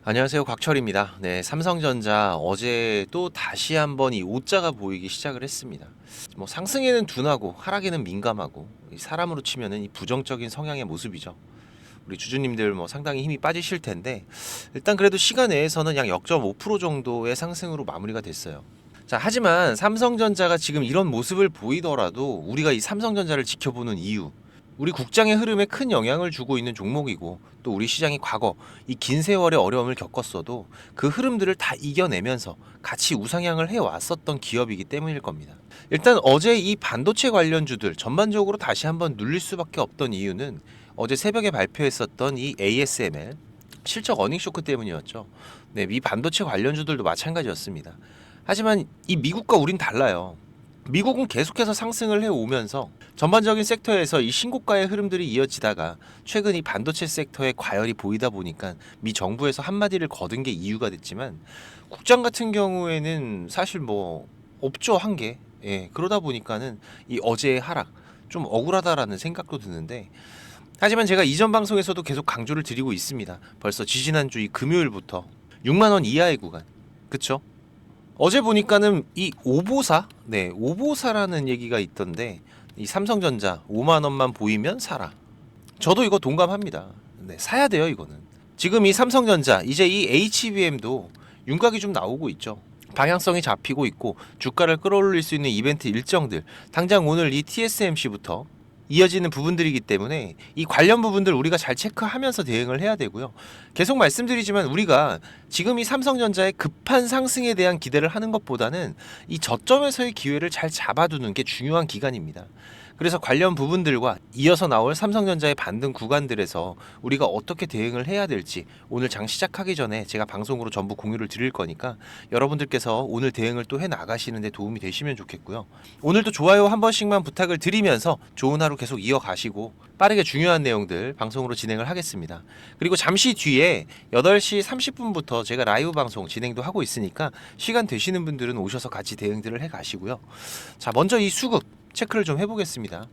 안녕하세요. 곽철입니다. 네, 삼성전자 어제 또 다시 한번 이 오자가 보이기 시작을 했습니다. 뭐 상승에는 둔하고 하락에는 민감하고 이 사람으로 치면은 이 부정적인 성향의 모습이죠. 우리 주주님들 뭐 상당히 힘이 빠지실 텐데 일단 그래도 시간 내에서는 약 0.5% 정도의 상승으로 마무리가 됐어요. 자, 하지만 삼성전자가 지금 이런 모습을 보이더라도 우리가 이 삼성전자를 지켜보는 이유, 우리 국장의 흐름에 큰 영향을 주고 있는 종목이고 또 우리 시장이 과거 이 긴 세월의 어려움을 겪었어도 그 흐름들을 다 이겨내면서 같이 우상향을 해왔었던 기업이기 때문일 겁니다. 일단 어제 이 반도체 관련주들 전반적으로 다시 한번 눌릴 수밖에 없던 이유는 어제 새벽에 발표했었던 이 ASML 실적 어닝 쇼크 때문이었죠. 네, 미 반도체 관련주들도 마찬가지였습니다. 하지만 이 미국과 우린 달라요. 미국은 계속해서 상승을 해오면서 전반적인 섹터에서 이 신고가의 흐름들이 이어지다가 최근 이 반도체 섹터의 과열이 보이다 보니까 미 정부에서 한마디를 거둔 게 이유가 됐지만 국장 같은 경우에는 사실 뭐 없죠, 한 게. 예, 그러다 보니까는 이 어제의 하락 좀 억울하다라는 생각도 드는데 하지만 제가 이전 방송에서도 계속 강조를 드리고 있습니다. 벌써 지지난주 이 금요일부터 6만 원 이하의 구간. 그쵸? 어제 보니까는 이 오보사, 네, 오보사라는 얘기가 있던데 이 삼성전자 5만 원만 보이면 사라. 저도 이거 동감합니다. 네, 사야 돼요, 이거는. 지금 이 삼성전자, 이제 이 HBM도 윤곽이 좀 나오고 있죠. 방향성이 잡히고 있고 주가를 끌어올릴 수 있는 이벤트 일정들, 당장 오늘 이 TSMC부터 이어지는 부분들이기 때문에 이 관련 부분들 우리가 잘 체크하면서 대응을 해야 되고요. 계속 말씀드리지만 우리가 지금 이 삼성전자의 급한 상승에 대한 기대를 하는 것보다는 이 저점에서의 기회를 잘 잡아두는 게 중요한 기간입니다. 그래서 관련 부분들과 이어서 나올 삼성전자의 반등 구간들에서 우리가 어떻게 대응을 해야 될지 오늘 장 시작하기 전에 제가 방송으로 전부 공유를 드릴 거니까 여러분들께서 오늘 대응을 또 해 나가시는 데 도움이 되시면 좋겠고요. 오늘도 좋아요 한 번씩만 부탁을 드리면서 좋은 하루 계속 이어가시고 빠르게 중요한 내용들 방송으로 진행을 하겠습니다. 그리고 잠시 뒤에 8시 30분부터 제가 라이브 방송 진행도 하고 있으니까 시간 되시는 분들은 오셔서 같이 대응들을 해 가시고요. 자, 먼저 이 수급 체크를 좀 해보겠습니다.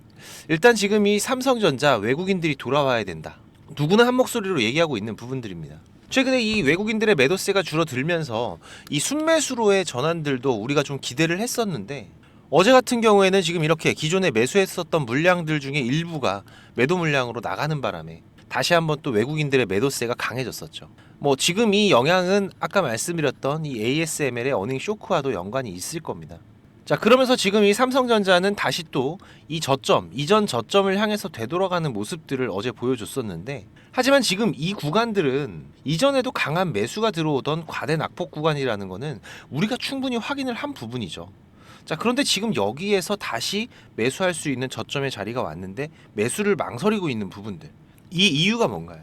일단 지금 이 삼성전자 외국인들이 돌아와야 된다. 누구나 한 목소리로 얘기하고 있는 부분들입니다. 최근에 이 외국인들의 매도세가 줄어들면서 이 순매수로의 전환들도 우리가 좀 기대를 했었는데 어제 같은 경우에는 지금 이렇게 기존에 매수했었던 물량들 중에 일부가 매도 물량으로 나가는 바람에 다시 한번 또 외국인들의 매도세가 강해졌었죠. 뭐 지금 이 영향은 아까 말씀드렸던 이 ASML의 어닝 쇼크와도 연관이 있을 겁니다. 자, 그러면서 지금 이 삼성전자는 다시 또 이 저점, 이전 저점을 향해서 되돌아가는 모습들을 어제 보여줬었는데 하지만 지금 이 구간들은 이전에도 강한 매수가 들어오던 과대 낙폭 구간이라는 거는 우리가 충분히 확인을 한 부분이죠. 자, 그런데 지금 여기에서 다시 매수할 수 있는 저점의 자리가 왔는데 매수를 망설이고 있는 부분들. 이 이유가 뭔가요?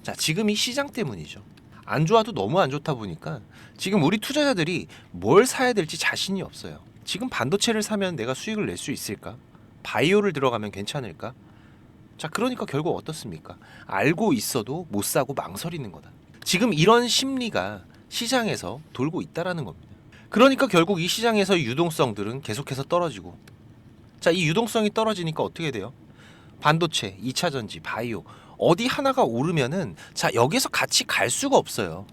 자, 지금 이 시장 때문이죠. 안 좋아도 너무 안 좋다 보니까 지금 우리 투자자들이 뭘 사야 될지 자신이 없어요. 지금 반도체를 사면 내가 수익을 낼 수 있을까? 바이오를 들어가면 괜찮을까? 자, 그러니까 결국 어떻습니까? 알고 있어도 못 사고 망설이는 거다. 지금 이런 심리가 시장에서 돌고 있다라는 겁니다. 그러니까 결국 이 시장에서 유동성들은 계속해서 떨어지고 자, 이 유동성이 떨어지니까 어떻게 돼요? 반도체, 2차 전지, 바이오 어디 하나가 오르면은 자, 여기서 같이 갈 수가 없어요.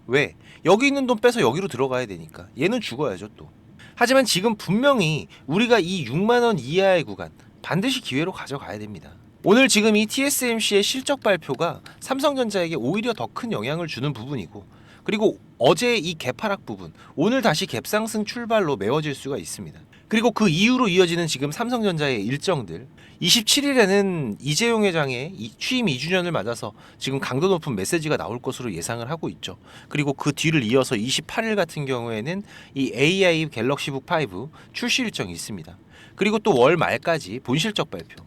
왜? 여기 있는 돈 빼서 여기로 들어가야 되니까. 얘는 죽어야죠, 또. 하지만 지금 분명히 우리가 이 6만 원 이하의 구간 반드시 기회로 가져가야 됩니다. 오늘 지금 이 TSMC의 실적 발표가 삼성전자에게 오히려 더 큰 영향을 주는 부분이고 그리고 어제 이 갭하락 부분 오늘 다시 갭상승 출발로 메워질 수가 있습니다. 그리고 그 이후로 이어지는 지금 삼성전자의 일정들 27일에는 이재용 회장의 취임 2주년을 맞아서 지금 강도 높은 메시지가 나올 것으로 예상을 하고 있죠. 그리고 그 뒤를 이어서 28일 같은 경우에는 이 AI 갤럭시북 5 출시 일정이 있습니다. 그리고 또 월 말까지 본실적 발표.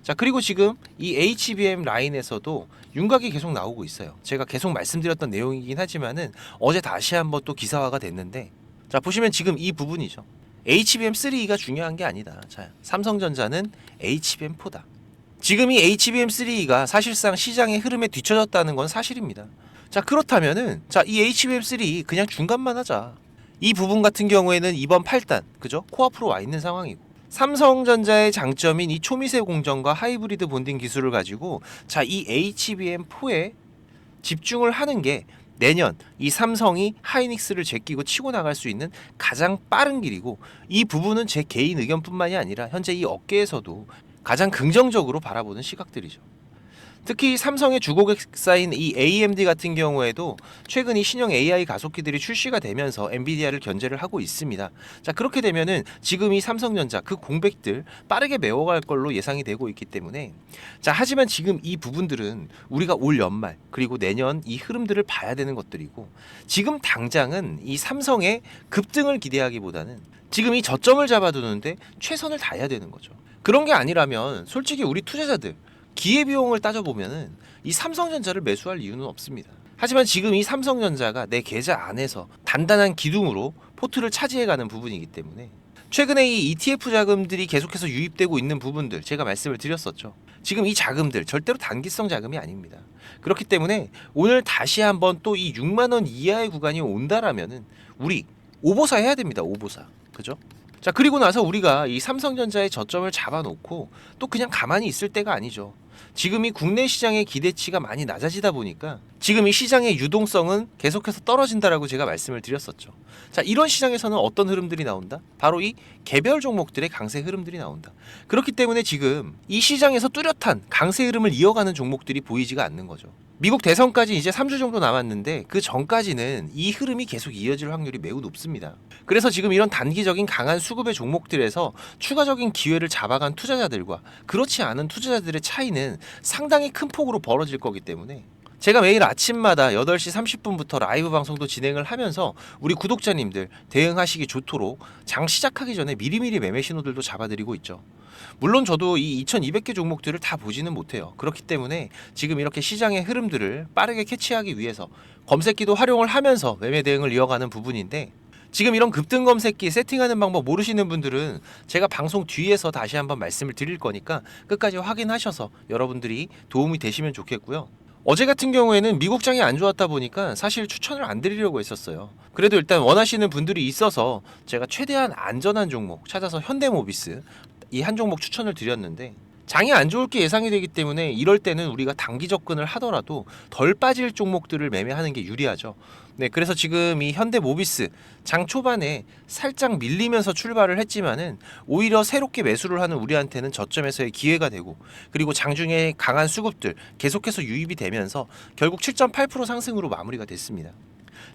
자, 그리고 지금 이 HBM 라인에서도 윤곽이 계속 나오고 있어요. 제가 계속 말씀드렸던 내용이긴 하지만은 어제 다시 한번 또 기사화가 됐는데 자, 보시면 지금 이 부분이죠. HBM3가 중요한 게 아니다. 자, 삼성전자는 HBM4다. 지금 이 HBM3가 사실상 시장의 흐름에 뒤처졌다는 건 사실입니다. 자, 그렇다면은 자, 이 HBM3 그냥 중간만 하자. 이 부분 같은 경우에는 이번 8단, 그죠? 코앞으로 와 있는 상황이고. 삼성전자의 장점인 이 초미세 공정과 하이브리드 본딩 기술을 가지고 자, 이 HBM4에 집중을 하는 게 내년 이 삼성이 하이닉스를 제끼고 치고 나갈 수 있는 가장 빠른 길이고, 이 부분은 제 개인 의견뿐만이 아니라 현재 이 업계에서도 가장 긍정적으로 바라보는 시각들이죠. 특히 삼성의 주고객사인 이 AMD 같은 경우에도 최근 이 신형 AI 가속기들이 출시가 되면서 엔비디아를 견제를 하고 있습니다. 자, 그렇게 되면은 지금 이 삼성전자 그 공백들 빠르게 메워갈 걸로 예상이 되고 있기 때문에, 자, 하지만 지금 이 부분들은 우리가 올 연말 그리고 내년 이 흐름들을 봐야 되는 것들이고, 지금 당장은 이 삼성의 급등을 기대하기보다는 지금 이 저점을 잡아두는데 최선을 다해야 되는 거죠. 그런 게 아니라면 솔직히 우리 투자자들 기회비용을 따져보면은 이 삼성전자를 매수할 이유는 없습니다. 하지만 지금 이 삼성전자가 내 계좌 안에서 단단한 기둥으로 포트를 차지해가는 부분이기 때문에, 최근에 이 ETF 자금들이 계속해서 유입되고 있는 부분들 제가 말씀을 드렸었죠. 지금 이 자금들 절대로 단기성 자금이 아닙니다. 그렇기 때문에 오늘 다시 한번 또 이 6만 원 이하의 구간이 온다라면은 우리 오보사 해야 됩니다. 오보사. 그죠? 자, 그리고 나서 우리가 이 삼성전자의 저점을 잡아놓고 또 그냥 가만히 있을 때가 아니죠. 지금 이 국내 시장의 기대치가 많이 낮아지다 보니까 지금 이 시장의 유동성은 계속해서 떨어진다라고 제가 말씀을 드렸었죠. 자, 이런 시장에서는 어떤 흐름들이 나온다? 바로 이 개별 종목들의 강세 흐름들이 나온다. 그렇기 때문에 지금 이 시장에서 뚜렷한 강세 흐름을 이어가는 종목들이 보이지가 않는 거죠. 미국 대선까지 이제 3주 정도 남았는데 그 전까지는 이 흐름이 계속 이어질 확률이 매우 높습니다. 그래서 지금 이런 단기적인 강한 수급의 종목들에서 추가적인 기회를 잡아간 투자자들과 그렇지 않은 투자자들의 차이는 상당히 큰 폭으로 벌어질 거기 때문에, 제가 매일 아침마다 8시 30분부터 라이브 방송도 진행을 하면서 우리 구독자님들 대응하시기 좋도록 장 시작하기 전에 미리미리 매매 신호들도 잡아드리고 있죠. 물론 저도 이 2200개 종목들을 다 보지는 못해요. 그렇기 때문에 지금 이렇게 시장의 흐름들을 빠르게 캐치하기 위해서 검색기도 활용을 하면서 매매 대응을 이어가는 부분인데, 지금 이런 급등 검색기 세팅하는 방법 모르시는 분들은 제가 방송 뒤에서 다시 한번 말씀을 드릴 거니까 끝까지 확인하셔서 여러분들이 도움이 되시면 좋겠고요. 어제 같은 경우에는 미국장이 안 좋았다 보니까 사실 추천을 안 드리려고 했었어요. 그래도 일단 원하시는 분들이 있어서 제가 최대한 안전한 종목 찾아서 현대모비스 이 한 종목 추천을 드렸는데, 장이 안 좋을 게 예상이 되기 때문에 이럴 때는 우리가 단기 접근을 하더라도 덜 빠질 종목들을 매매하는 게 유리하죠. 네, 그래서 지금 이 현대모비스 장 초반에 살짝 밀리면서 출발을 했지만은 오히려 새롭게 매수를 하는 우리한테는 저점에서의 기회가 되고, 그리고 장중에 강한 수급들 계속해서 유입이 되면서 결국 7.8% 상승으로 마무리가 됐습니다.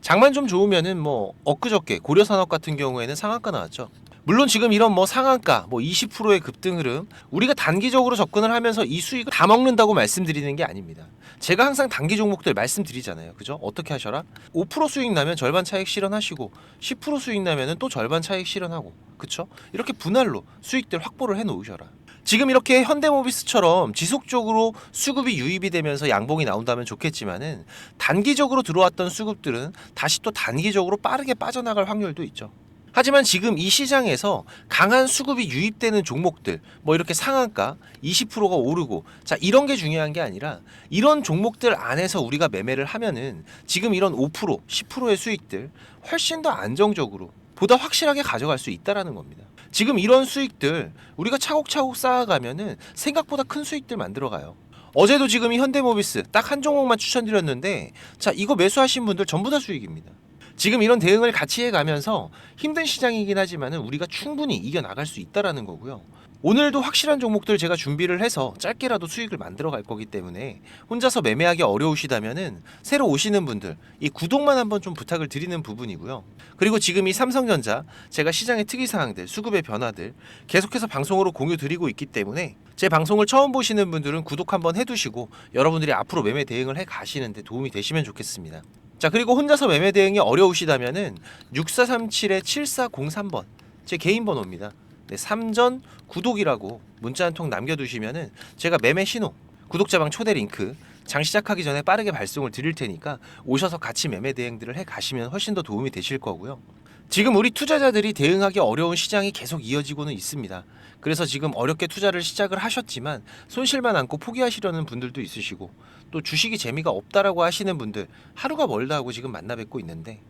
장만 좀 좋으면은 뭐 엊그저께 고려산업 같은 경우에는 상한가 나왔죠. 물론 지금 이런 뭐 상한가, 뭐 20%의 급등 흐름, 우리가 단기적으로 접근을 하면서 이 수익을 다 먹는다고 말씀드리는 게 아닙니다. 제가 항상 단기 종목들 말씀드리잖아요. 그죠? 어떻게 하셔라? 5% 수익 나면 절반 차익 실현하시고 10% 수익 나면은 또 절반 차익 실현하고, 그쵸? 이렇게 분할로 수익들 확보를 해 놓으셔라. 지금 이렇게 현대모비스처럼 지속적으로 수급이 유입이 되면서 양봉이 나온다면 좋겠지만은, 단기적으로 들어왔던 수급들은 다시 또 단기적으로 빠르게 빠져나갈 확률도 있죠. 하지만 지금 이 시장에서 강한 수급이 유입되는 종목들, 뭐 이렇게 상한가 20%가 오르고, 자, 이런 게 중요한 게 아니라 이런 종목들 안에서 우리가 매매를 하면은 지금 이런 5%, 10%의 수익들 훨씬 더 안정적으로 보다 확실하게 가져갈 수 있다라는 겁니다. 지금 이런 수익들 우리가 차곡차곡 쌓아가면은 생각보다 큰 수익들 만들어가요. 어제도 지금 이 현대모비스 딱 한 종목만 추천드렸는데, 자, 이거 매수하신 분들 전부 다 수익입니다. 지금 이런 대응을 같이 해가면서 힘든 시장이긴 하지만 우리가 충분히 이겨나갈 수 있다라는 거고요. 오늘도 확실한 종목들 제가 준비를 해서 짧게라도 수익을 만들어 갈 거기 때문에 혼자서 매매하기 어려우시다면은 새로 오시는 분들 이 구독만 한번 좀 부탁을 드리는 부분이고요. 그리고 지금 이 삼성전자 제가 시장의 특이사항들, 수급의 변화들 계속해서 방송으로 공유 드리고 있기 때문에 제 방송을 처음 보시는 분들은 구독 한번 해두시고 여러분들이 앞으로 매매 대응을 해 가시는데 도움이 되시면 좋겠습니다. 자, 그리고 혼자서 매매 대응이 어려우시다면은 6437-7403번 제 개인 번호입니다. 네, 3전 구독이라고 문자 한 통 남겨두시면은 제가 매매 신호, 구독자방 초대 링크 장 시작하기 전에 빠르게 발송을 드릴 테니까 오셔서 같이 매매 대응들을 해 가시면 훨씬 더 도움이 되실 거고요. 지금 우리 투자자들이 대응하기 어려운 시장이 계속 이어지고는 있습니다. 그래서 지금 어렵게 투자를 시작을 하셨지만 손실만 안고 포기하시려는 분들도 있으시고, 또 주식이 재미가 없다라고 하시는 분들 하루가 멀다 하고 지금 만나 뵙고 있는데,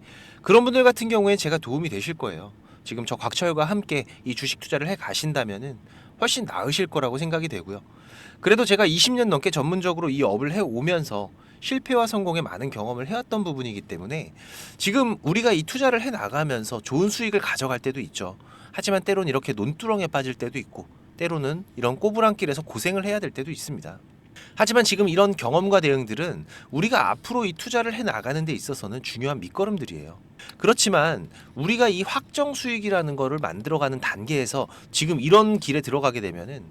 그런 분들 같은 경우에 제가 도움이 되실 거예요. 지금 저 곽철과 함께 이 주식 투자를 해 가신다면은 훨씬 나으실 거라고 생각이 되고요. 그래도 제가 20년 넘게 전문적으로 이 업을 해 오면서 실패와 성공의 많은 경험을 해왔던 부분이기 때문에 지금 우리가 이 투자를 해 나가면서 좋은 수익을 가져갈 때도 있죠. 하지만 때로는 이렇게 논두렁에 빠질 때도 있고 때로는 이런 꼬부랑길에서 고생을 해야 될 때도 있습니다. 하지만 지금 이런 경험과 대응들은 우리가 앞으로 이 투자를 해 나가는 데 있어서는 중요한 밑거름들이에요. 그렇지만 우리가 이 확정 수익이라는 거를 만들어가는 단계에서 지금 이런 길에 들어가게 되면은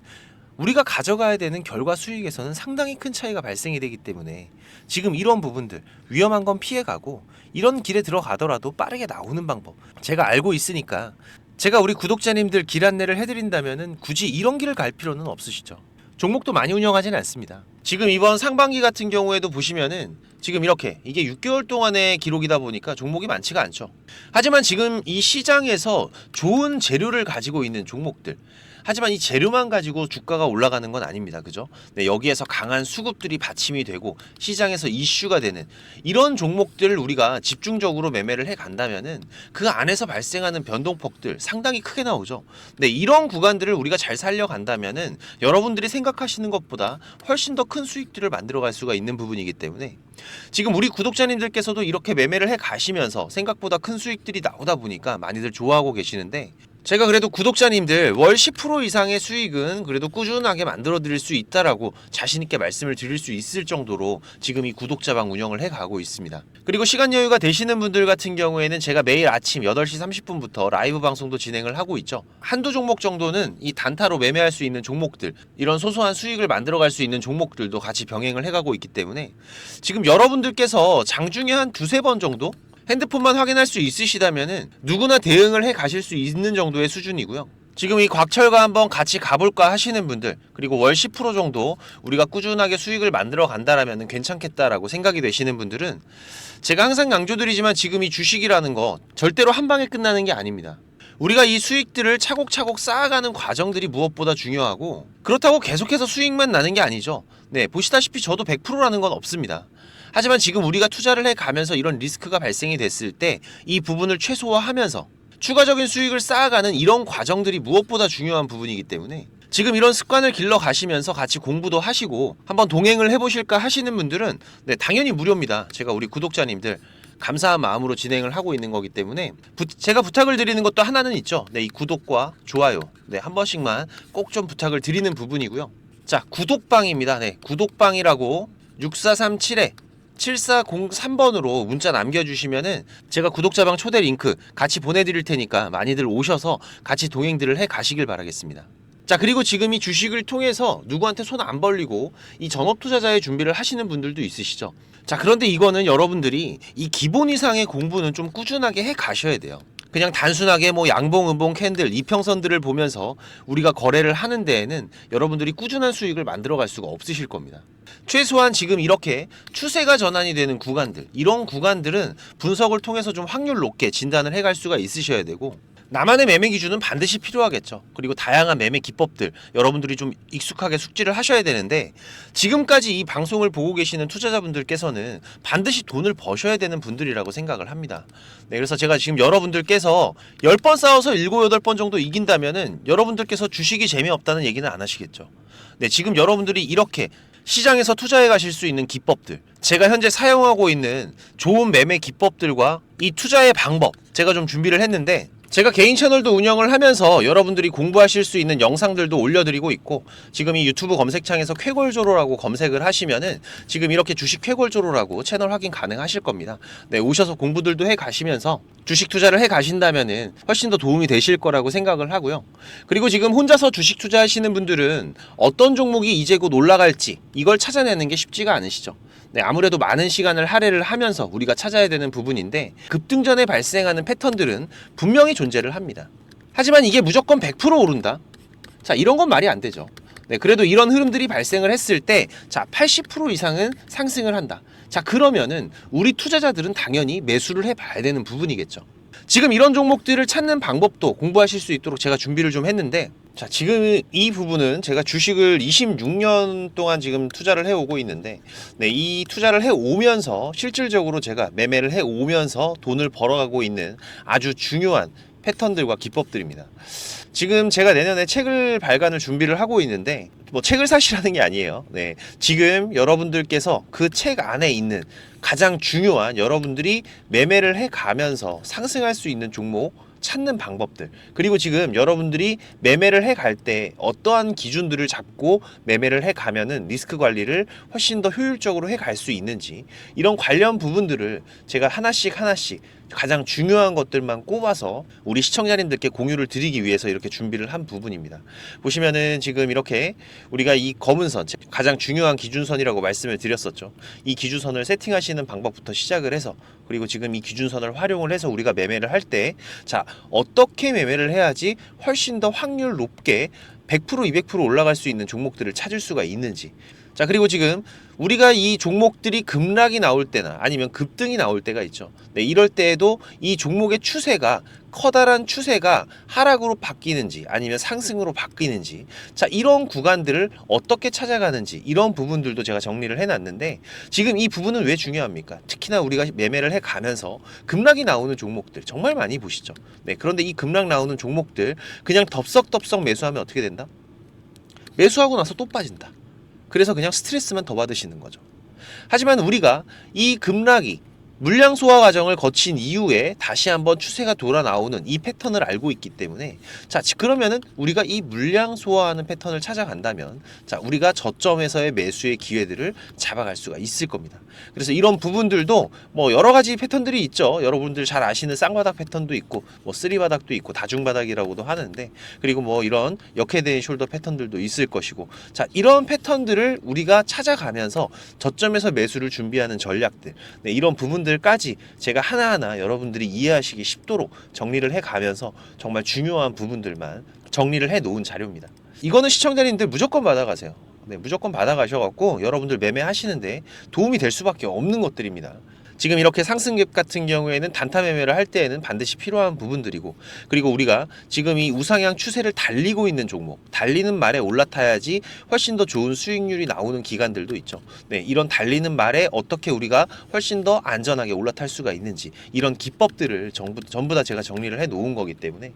우리가 가져가야 되는 결과 수익에서는 상당히 큰 차이가 발생이 되기 때문에 지금 이런 부분들 위험한 건 피해가고 이런 길에 들어가더라도 빠르게 나오는 방법 제가 알고 있으니까 제가 우리 구독자님들 길 안내를 해드린다면은 굳이 이런 길을 갈 필요는 없으시죠. 종목도 많이 운영하지는 않습니다. 지금 이번 상반기 같은 경우에도 보시면은 지금 이렇게 이게 6개월 동안의 기록이다 보니까 종목이 많지가 않죠. 하지만 지금 이 시장에서 좋은 재료를 가지고 있는 종목들 하지만 이 재료만 가지고 주가가 올라가는 건 아닙니다. 그죠? 네, 여기에서 강한 수급들이 받침이 되고 시장에서 이슈가 되는 이런 종목들을 우리가 집중적으로 매매를 해 간다면은 그 안에서 발생하는 변동폭들 상당히 크게 나오죠. 네, 이런 구간들을 우리가 잘 살려간다면은 여러분들이 생각하시는 것보다 훨씬 더 큰 수익들을 만들어갈 수가 있는 부분이기 때문에 지금 우리 구독자님들께서도 이렇게 매매를 해 가시면서 생각보다 큰 수익들이 나오다 보니까 많이들 좋아하고 계시는데 제가 그래도 구독자님들 월 10% 이상의 수익은 그래도 꾸준하게 만들어 드릴 수 있다라고 자신있게 말씀을 드릴 수 있을 정도로 지금 이 구독자방 운영을 해가고 있습니다. 그리고 시간 여유가 되시는 분들 같은 경우에는 제가 매일 아침 8시 30분부터 라이브 방송도 진행을 하고 있죠. 한두 종목 정도는 이 단타로 매매할 수 있는 종목들 이런 소소한 수익을 만들어 갈 수 있는 종목들도 같이 병행을 해가고 있기 때문에 지금 여러분들께서 장중에 한 두세 번 정도 핸드폰만 확인할 수 있으시다면은 누구나 대응을 해 가실 수 있는 정도의 수준이고요. 지금 이 곽철과 한번 같이 가볼까 하시는 분들 그리고 월 10% 정도 우리가 꾸준하게 수익을 만들어 간다라면 괜찮겠다라고 생각이 되시는 분들은 제가 항상 강조드리지만 지금 이 주식이라는 거 절대로 한 방에 끝나는 게 아닙니다. 우리가 이 수익들을 차곡차곡 쌓아가는 과정들이 무엇보다 중요하고 그렇다고 계속해서 수익만 나는 게 아니죠. 네, 보시다시피 저도 100%라는 건 없습니다. 하지만 지금 우리가 투자를 해가면서 이런 리스크가 발생이 됐을 때 이 부분을 최소화하면서 추가적인 수익을 쌓아가는 이런 과정들이 무엇보다 중요한 부분이기 때문에 지금 이런 습관을 길러 가시면서 같이 공부도 하시고 한번 동행을 해보실까 하시는 분들은 네, 당연히 무료입니다. 제가 우리 구독자님들 감사한 마음으로 진행을 하고 있는 거기 때문에 제가 부탁을 드리는 것도 하나는 있죠. 네, 이 구독과 좋아요 네, 한 번씩만 꼭 좀 부탁을 드리는 부분이고요. 자, 구독방입니다. 네, 구독방이라고 6437에 7403번으로 문자 남겨주시면은 제가 구독자방 초대 링크 같이 보내드릴 테니까 많이들 오셔서 같이 동행들을 해 가시길 바라겠습니다. 자, 그리고 지금 이 주식을 통해서 누구한테 손 안 벌리고 이 전업 투자자의 준비를 하시는 분들도 있으시죠. 자, 그런데 이거는 여러분들이 이 기본 이상의 공부는 좀 꾸준하게 해 가셔야 돼요. 그냥 단순하게 뭐 양봉, 음봉, 캔들, 이평선들을 보면서 우리가 거래를 하는 데에는 여러분들이 꾸준한 수익을 만들어 갈 수가 없으실 겁니다. 최소한 지금 이렇게 추세가 전환이 되는 구간들 이런 구간들은 분석을 통해서 좀 확률 높게 진단을 해갈 수가 있으셔야 되고 나만의 매매 기준은 반드시 필요하겠죠. 그리고 다양한 매매 기법들 여러분들이 좀 익숙하게 숙지를 하셔야 되는데 지금까지 이 방송을 보고 계시는 투자자분들께서는 반드시 돈을 버셔야 되는 분들이라고 생각을 합니다. 네, 그래서 제가 지금 여러분들께서 10번 싸워서 7, 8번 정도 이긴다면은 여러분들께서 주식이 재미없다는 얘기는 안 하시겠죠. 네, 지금 여러분들이 이렇게 시장에서 투자해 가실 수 있는 기법들 제가 현재 사용하고 있는 좋은 매매 기법들과 이 투자의 방법 제가 좀 준비를 했는데 제가 개인 채널도 운영을 하면서 여러분들이 공부하실 수 있는 영상들도 올려드리고 있고 지금 이 유튜브 검색창에서 쾌골조로라고 검색을 하시면은 지금 이렇게 주식 쾌골조로라고 채널 확인 가능하실 겁니다. 네, 오셔서 공부들도 해 가시면서 주식 투자를 해 가신다면은 훨씬 더 도움이 되실 거라고 생각을 하고요. 그리고 지금 혼자서 주식 투자하시는 분들은 어떤 종목이 이제 곧 올라갈지 이걸 찾아내는 게 쉽지가 않으시죠. 네, 아무래도 많은 시간을 할애를 하면서 우리가 찾아야 되는 부분인데 급등 전에 발생하는 패턴들은 분명히 존재를 합니다. 하지만 이게 무조건 100% 오른다? 자, 이런 건 말이 안 되죠. 네, 그래도 이런 흐름들이 발생을 했을 때 자, 80% 이상은 상승을 한다. 자, 그러면은 우리 투자자들은 당연히 매수를 해봐야 되는 부분이겠죠. 지금 이런 종목들을 찾는 방법도 공부하실 수 있도록 제가 준비를 좀 했는데 자, 지금 이 부분은 제가 주식을 26년 동안 지금 투자를 해오고 있는데 네, 이 투자를 해오면서 실질적으로 제가 매매를 해오면서 돈을 벌어가고 있는 아주 중요한 패턴들과 기법들입니다. 지금 제가 내년에 책을 발간을 준비를 하고 있는데 뭐 책을 사시라는 게 아니에요. 네. 지금 여러분들께서 그 책 안에 있는 가장 중요한 여러분들이 매매를 해 가면서 상승할 수 있는 종목 찾는 방법들, 그리고 지금 여러분들이 매매를 해 갈 때 어떠한 기준들을 잡고 매매를 해 가면은 리스크 관리를 훨씬 더 효율적으로 해 갈 수 있는지, 이런 관련 부분들을 제가 하나씩 가장 중요한 것들만 꼽아서 우리 시청자님들께 공유를 드리기 위해서 이렇게 준비를 한 부분입니다. 보시면은 지금 이렇게 우리가 이 검은 선, 가장 중요한 기준선이라고 말씀을 드렸었죠. 이 기준선을 세팅하시는 방법부터 시작을 해서, 그리고 지금 이 기준선을 활용을 해서 우리가 매매를 할 때, 자, 어떻게 매매를 해야지 훨씬 더 확률 높게 100% 200% 올라갈 수 있는 종목들을 찾을 수가 있는지. 자, 그리고 지금 우리가 이 종목들이 급락이 나올 때나 아니면 급등이 나올 때가 있죠. 네, 이럴 때에도 이 종목의 추세가, 커다란 추세가 하락으로 바뀌는지 아니면 상승으로 바뀌는지, 자, 이런 구간들을 어떻게 찾아가는지, 이런 부분들도 제가 정리를 해놨는데, 지금 이 부분은 왜 중요합니까? 특히나 우리가 매매를 해가면서 급락이 나오는 종목들 정말 많이 보시죠. 네, 그런데 이 급락 나오는 종목들 그냥 덥석덥석 매수하면 어떻게 된다? 매수하고 나서 또 빠진다. 그래서 그냥 스트레스만 더 받으시는 거죠. 하지만 우리가 이 급락이 물량 소화 과정을 거친 이후에 다시 한번 추세가 돌아 나오는 이 패턴을 알고 있기 때문에, 자, 그러면은 우리가 이 물량 소화하는 패턴을 찾아간다면, 자, 우리가 저점에서의 매수의 기회들을 잡아갈 수가 있을 겁니다. 그래서 이런 부분들도 뭐 여러 가지 패턴들이 있죠. 여러분들 잘 아시는 쌍바닥 패턴도 있고, 뭐 쓰리바닥도 있고, 다중바닥이라고도 하는데, 그리고 뭐 이런 역헤드앤 숄더 패턴들도 있을 것이고, 자, 이런 패턴들을 우리가 찾아가면서 저점에서 매수를 준비하는 전략들, 네, 이런 부분들까지 제가 하나하나 여러분들이 이해하시기 쉽도록 정리를 해가면서 정말 중요한 부분들만 정리를 해 놓은 자료입니다. 이거는 시청자님들 무조건 받아가세요. 네, 무조건 받아가셔갖고 여러분들 매매하시는데 도움이 될 수밖에 없는 것들입니다. 지금 이렇게 상승갭 같은 경우에는 단타 매매를 할 때에는 반드시 필요한 부분들이고, 그리고 우리가 지금 이 우상향 추세를 달리고 있는 종목, 달리는 말에 올라타야지 훨씬 더 좋은 수익률이 나오는 기간들도 있죠. 네, 이런 달리는 말에 어떻게 우리가 훨씬 더 안전하게 올라탈 수가 있는지, 이런 기법들을 전부 다 제가 정리를 해 놓은 거기 때문에.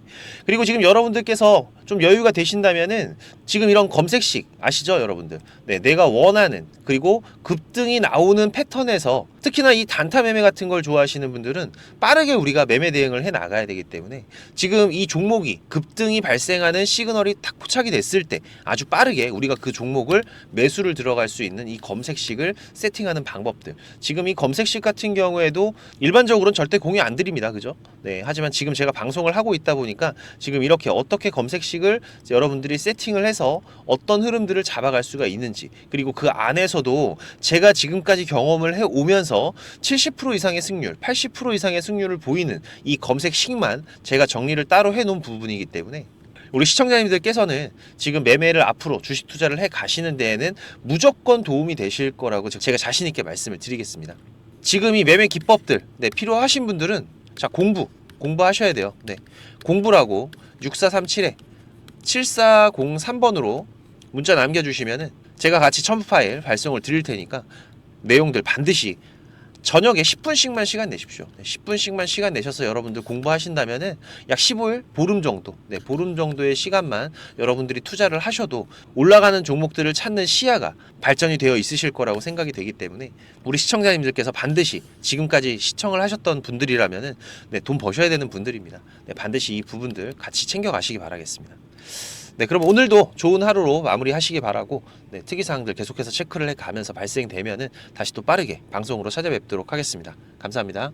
그리고 지금 여러분들께서 좀 여유가 되신다면은 지금 이런 검색식 아시죠, 여러분들? 네, 내가 원하는, 그리고 급등이 나오는 패턴에서, 특히나 이 단타 매매 같은 걸 좋아하시는 분들은 빠르게 우리가 매매 대응을 해 나가야 되기 때문에, 지금 이 종목이 급등이 발생하는 시그널이 딱 포착이 됐을 때 아주 빠르게 우리가 그 종목을 매수를 들어갈 수 있는 이 검색식을 세팅하는 방법들, 지금 이 검색식 같은 경우에도 일반적으로는 절대 공유 안 드립니다. 그죠? 네, 하지만 지금 제가 방송을 하고 있다 보니까 지금 이렇게 어떻게 검색식을 여러분들이 세팅을 해서 어떤 흐름들을 잡아갈 수가 있는지, 그리고 그 안에서도 제가 지금까지 경험을 해 오면서 70% 이상의 승률, 80% 이상의 승률을 보이는 이 검색식만 제가 정리를 따로 해놓은 부분이기 때문에, 우리 시청자님들께서는 지금 매매를 앞으로 주식 투자를 해 가시는 데에는 무조건 도움이 되실 거라고 제가 자신 있게 말씀을 드리겠습니다. 지금 이 매매 기법들, 네, 필요하신 분들은, 자, 공부하셔야 돼요. 네, 공부라고 6437에 7403번으로 문자 남겨주시면은 제가 같이 첨부 파일 발송을 드릴 테니까 내용들 반드시 저녁에 10분씩만 시간 내십시오. 10분씩만 시간 내셔서 여러분들 공부하신다면은 약 15일, 보름 정도, 네, 보름 정도의 시간만 여러분들이 투자를 하셔도 올라가는 종목들을 찾는 시야가 발전이 되어 있으실 거라고 생각이 되기 때문에, 우리 시청자님들께서 반드시 지금까지 시청을 하셨던 분들이라면은, 네, 돈 버셔야 되는 분들입니다. 네, 반드시 이 부분들 같이 챙겨가시기 바라겠습니다. 네, 그럼 오늘도 좋은 하루로 마무리하시기 바라고, 네, 특이사항들 계속해서 체크를 해가면서 발생되면은 다시 또 빠르게 방송으로 찾아뵙도록 하겠습니다. 감사합니다.